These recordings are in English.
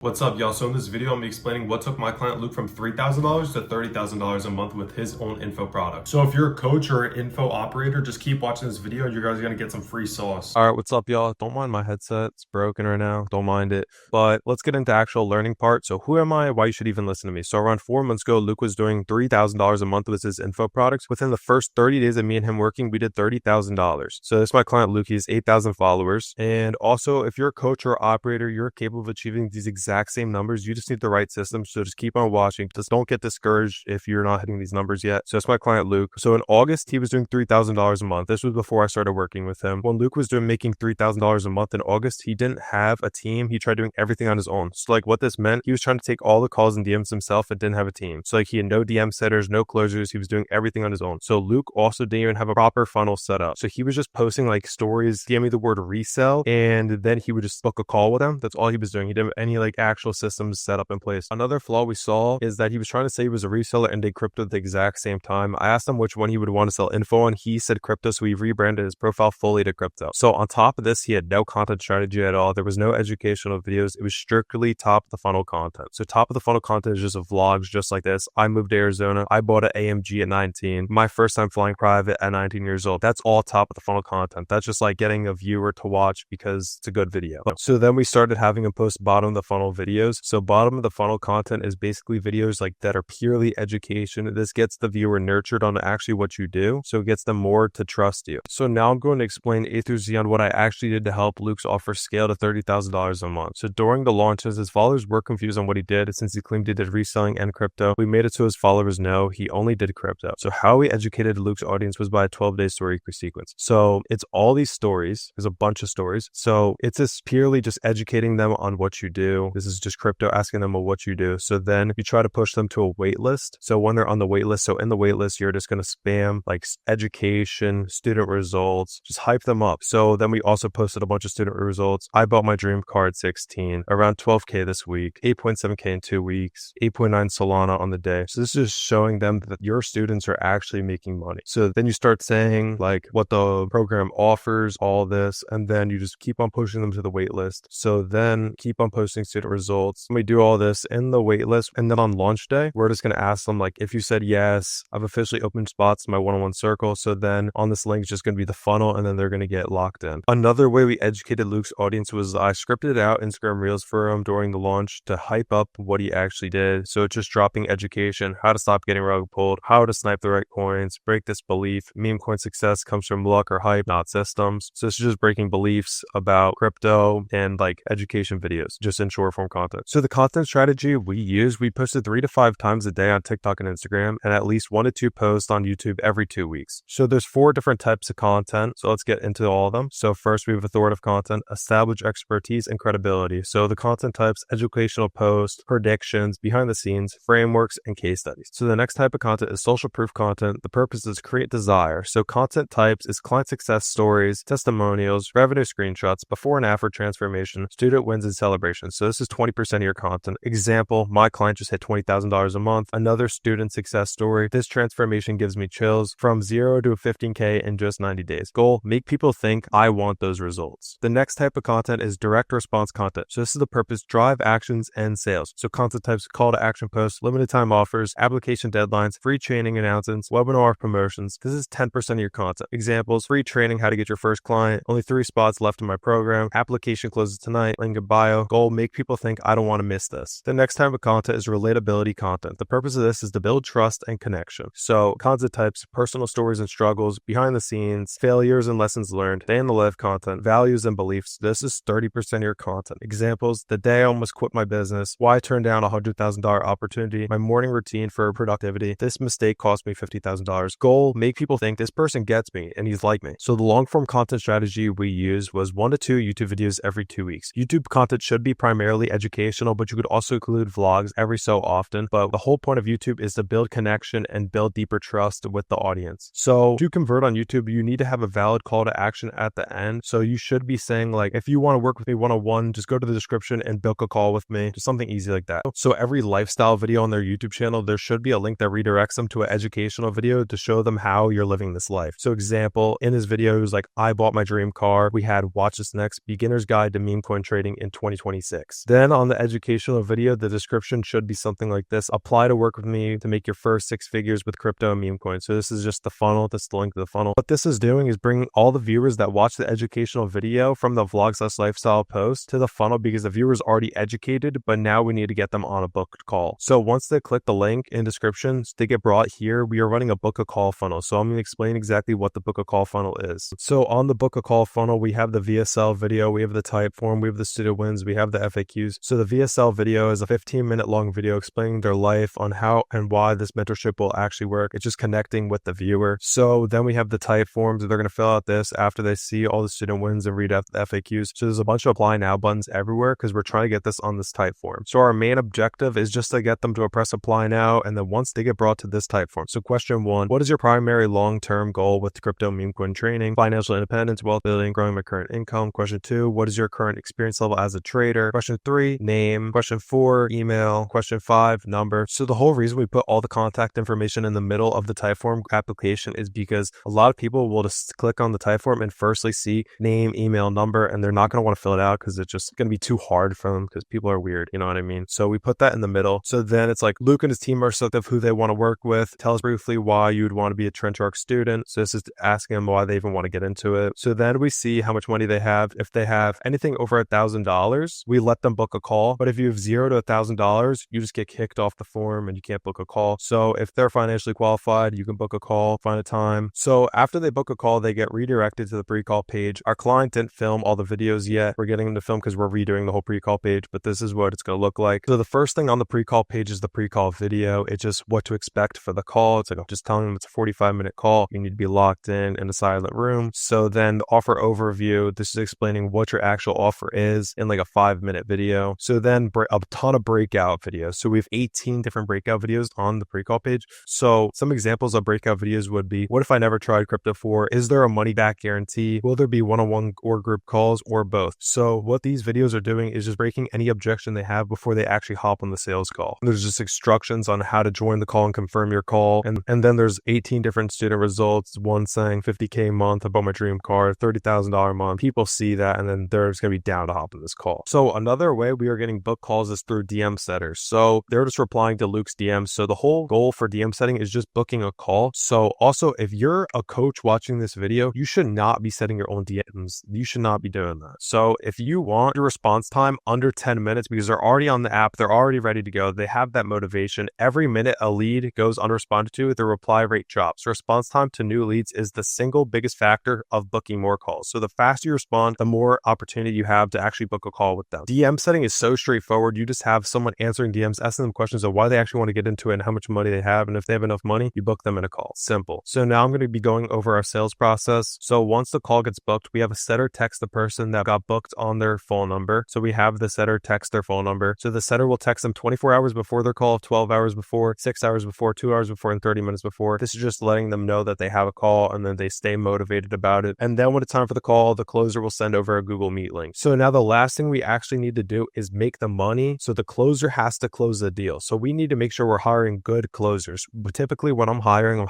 What's up, y'all? So in this video, I'm explaining what took my client Luke from $3,000 to $30,000 a month with his own info product. So if you're a coach or an info operator, just keep watching this video and you guys are gonna get some free sauce. All right, what's up, y'all? Don't mind my headset. It's broken right now. Don't mind it. But let's get into actual learning part. So who am I? Why you should even listen to me? So around 4 months ago, Luke was doing $3,000 a month with his info products. Within the first 30 days of me and him working, we did $30,000. So this is my client, Luke. He has 8,000 followers. And also, if you're a coach or operator, you're capable of achieving these exact same numbers. You just need the right system. So just keep on watching. Just don't get discouraged if you're not hitting these numbers yet. So that's my client, Luke. So in August, he was doing $3,000 a month. This was before I started working with him. When Luke was making $3,000 a month in August, he didn't have a team. He tried doing everything on his own. So like what this meant, he was trying to take all the calls and DMs himself and didn't have a team. So like he had no DM setters, no closers. He was doing everything on his own. So Luke also didn't even have a proper funnel set up. So he was just posting like stories, DM me the word resell, and then he would just book a call with them. That's all he was doing. He didn't have any like actual systems set up in place. Another flaw we saw is that he was trying to say he was a reseller and did crypto at the exact same time. I asked him which one he would want to sell info on. He said crypto, so he rebranded his profile fully to crypto. So on top of this, he had no content strategy at all. There was no educational videos. It was strictly top of the funnel content. So top of the funnel content is just vlogs just like this. I moved to Arizona. I bought an AMG at 19. My first time flying private at 19 years old. That's all top of the funnel content. That's just like getting a viewer to watch because it's a good video. So then we started having him post bottom of the funnel videos. So bottom of the funnel content is basically videos like that are purely education. This gets the viewer nurtured on actually what you do. So it gets them more to trust you. So now I'm going to explain A through Z on what I actually did to help Luke's offer scale to $30,000 a month. So during the launches, his followers were confused on what he did since he claimed he did reselling and crypto. We made it so his followers know he only did crypto. So how we educated Luke's audience was by a 12-day story sequence. So it's all these stories. There's a bunch of stories. So it's just purely just educating them on what you do. This is just crypto, asking them what you do. So then you try to push them to a wait list. So when they're on the wait list, so in the wait list, you're just going to spam like education, student results, just hype them up. So then we also posted a bunch of student results. I bought my dream car at 16, around 12K this week, 8.7K in 2 weeks, 8.9 Solana on the day. So this is just showing them that your students are actually making money. So then you start saying like what the program offers, all this, and then you just keep on pushing them to the wait list. So then keep on posting student results. We do all this in the wait list. And then on launch day, we're just going to ask them like, if you said yes, I've officially opened spots in my one-on-one circle. So then on this link is just going to be the funnel and then they're going to get locked in. Another way we educated Luke's audience was I scripted out Instagram Reels for him during the launch to hype up what he actually did. So it's just dropping education, how to stop getting rug pulled, how to snipe the right coins, break this belief. Meme coin success comes from luck or hype, not systems. So it's just breaking beliefs about crypto and like education videos, just in short form content. So the content strategy we posted 3 to 5 times a day on TikTok and Instagram, and at least 1 to 2 posts on YouTube every 2 weeks. So there's 4 different types of content. So let's get into all of them. So first we have authoritative content, established expertise and credibility. So the content types, educational posts, predictions, behind the scenes, frameworks, and case studies. So the next type of content is social proof content. The purpose is create desire. So content types is client success stories, testimonials, revenue screenshots, before and after transformation, student wins and celebrations. So this is 20% of your content. Example, my client just hit $20,000 a month. Another student success story. This transformation gives me chills from 0 to 15K in just 90 days. Goal, make people think I want those results. The next type of content is direct response content. So this is the purpose, drive actions and sales. So content types, call to action posts, limited time offers, application deadlines, free training announcements, webinar promotions. This is 10% of your content. Examples, free training, how to get your first client, only 3 spots left in my program, application closes tonight, link in bio. Goal, make people think I don't want to miss this. The next type of content is relatability content. The purpose of this is to build trust and connection. So content types, personal stories and struggles, behind the scenes, failures and lessons learned, day in the life content, values and beliefs. This is 30% of your content. Examples, the day I almost quit my business, why I turned down a $100,000 opportunity, my morning routine for productivity, this mistake cost me $50,000. Goal, make people think this person gets me and he's like me. So the long form content strategy we used was 1 to 2 YouTube videos every 2 weeks. YouTube content should be primarily educational, but you could also include vlogs every so often. But the whole point of YouTube is to build connection and build deeper trust with the audience. So to convert on YouTube, you need to have a valid call to action at the end. So you should be saying like, if you want to work with me one-on-one, just go to the description and book a call with me. Just something easy like that. So every lifestyle video on their YouTube channel, there should be a link that redirects them to an educational video to show them how you're living this life. So example, in his video, it was like, I bought my dream car. We had watch this next, beginner's guide to meme coin trading in 2026. Then on the educational video, the description should be something like this: apply to work with me to make your first 6 figures with crypto and meme coins. So this is just the funnel. That's the link to the funnel. What this is doing is bringing all the viewers that watch the educational video from the vlog/lifestyle post to the funnel, because the viewer's already educated, but now we need to get them on a booked call. So once they click the link in descriptions, they get brought here. We are running a book a call funnel. So I'm going to explain exactly what the book a call funnel is. So on the book a call funnel, we have the VSL video, we have the type form, we have the student wins, we have the FAQs. So the VSL video is a 15-minute long video explaining their life on how and why this mentorship will actually work. It's just connecting with the viewer. So then we have the type forms. They're going to fill out this after they see all the student wins and read out the FAQs. So there's a bunch of apply now buttons everywhere because we're trying to get this on this type form. So our main objective is just to get them to press apply now, and then once they get brought to this type form. So question 1, what is your primary long-term goal with crypto meme coin training? Financial independence, wealth building, growing my current income. Question 2, what is your current experience level as a trader? Question 3, name. Question 4, email. Question 5, number. So the whole reason we put all the contact information in the middle of the type form application is because a lot of people will just click on the type form and firstly see name, email, number, and they're not going to want to fill it out because it's just going to be too hard for them because people are weird. You know what I mean? So we put that in the middle. So then it's like Luke and his team are selective who they want to work with. Tell us briefly why you'd want to be a Trench Arc student. So this is asking them why they even want to get into it. So then we see how much money they have. If they have anything over $1,000, we let them book a call. But if you have $0 to $1,000, you just get kicked off the form and you can't book a call. So if they're financially qualified, you can book a call, find a time. So after they book a call, they get redirected to the pre-call page. Our client didn't film all the videos yet. We're getting them to film because we're redoing the whole pre-call page, but this is what it's going to look like. So the first thing on the pre-call page is the pre-call video. It's just what to expect for the call. It's like just telling them it's a 45-minute call. You need to be locked in a silent room. So then the offer overview, this is explaining what your actual offer is in like a 5-minute video. So then a ton of breakout videos. So we have 18 different breakout videos on the pre-call page. So some examples of breakout videos would be, what if I never tried crypto before? Is there a money back guarantee? Will there be one-on-one or group calls or both? So what these videos are doing is just breaking any objection they have before they actually hop on the sales call. There's just instructions on how to join the call and confirm your call. And then there's 18 different student results. One saying $50K a month, I bought my dream car, $30,000 a month. People see that and then they're just going to be down to hop on this call. So another way we are getting book calls is through DM setters. So they're just replying to Luke's DMs. So the whole goal for DM setting is just booking a call. So also, if you're a coach watching this video, you should not be setting your own DMs. You should not be doing that. So if you want your response time under 10 minutes, because they're already on the app, they're already ready to go, they have that motivation. Every minute a lead goes unresponded to, the reply rate drops. Response time to new leads is the single biggest factor of booking more calls. So the faster you respond, the more opportunity you have to actually book a call with them. DM setting is so straightforward. You just have someone answering DMs, asking them questions of why they actually want to get into it and how much money they have. And if they have enough money, you book them in a call. Simple. So now I'm going to be going over our sales process. So once the call gets booked, we have a setter text the person that got booked on their phone number. So we have the setter text their phone number. So the setter will text them 24 hours before their call, 12 hours before, 6 hours before, 2 hours before, and 30 minutes before. This is just letting them know that they have a call and then they stay motivated about it. And then when it's time for the call, the closer will send over a Google Meet link. So now the last thing we actually need to do is make the money. So the closer has to close the deal. So we need to make sure we're hiring good closers. But typically when I'm hiring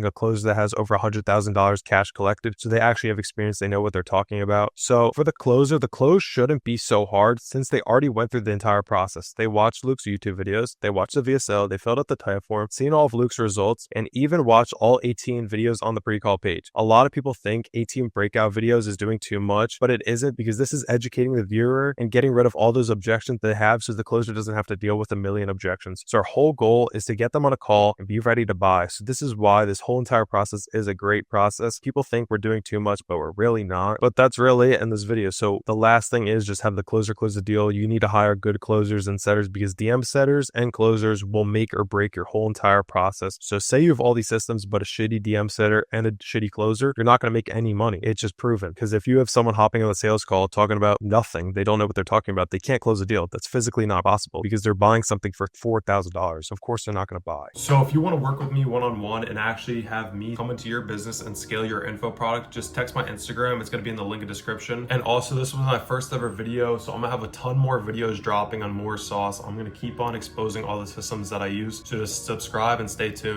a closer that has over $100,000 cash collected. So they actually have experience. They know what they're talking about. So for the closer, the close shouldn't be so hard since they already went through the entire process. They watched Luke's YouTube videos. They watched the VSL. They filled out the type form, seen all of Luke's results, and even watched all 18 videos on the pre-call page. A lot of people think 18 breakout videos is doing too much, but it isn't, because this is educating the viewer and getting rid of all those objections they have so the closer doesn't have to deal with a million objections. So our whole goal is to get them on a call and be ready to buy. So this is why this whole entire process is a great process. People think we're doing too much, but we're really not. But that's really it in this video. So the last thing is just have the closer close the deal. You need to hire good closers and setters because DM setters and closers will make or break your whole entire process. So say you have all these systems, but a shitty DM setter and a shitty closer, you're not going to make any money. It's just proven. Because if you have someone hopping on the sales call talking about nothing, they don't know what they're talking about, they can't close a deal. That's physically not possible because they're buying something for $4,000. Of course, they're not going to buy. So if you want to work with me one-on-one and actually have me come into your business and scale your info product, just text my Instagram. It's going to be in the link in the description. And also, this was my first ever video, so I'm going to have a ton more videos dropping on more sauce. I'm going to keep on exposing all the systems that I use. So just subscribe and stay tuned.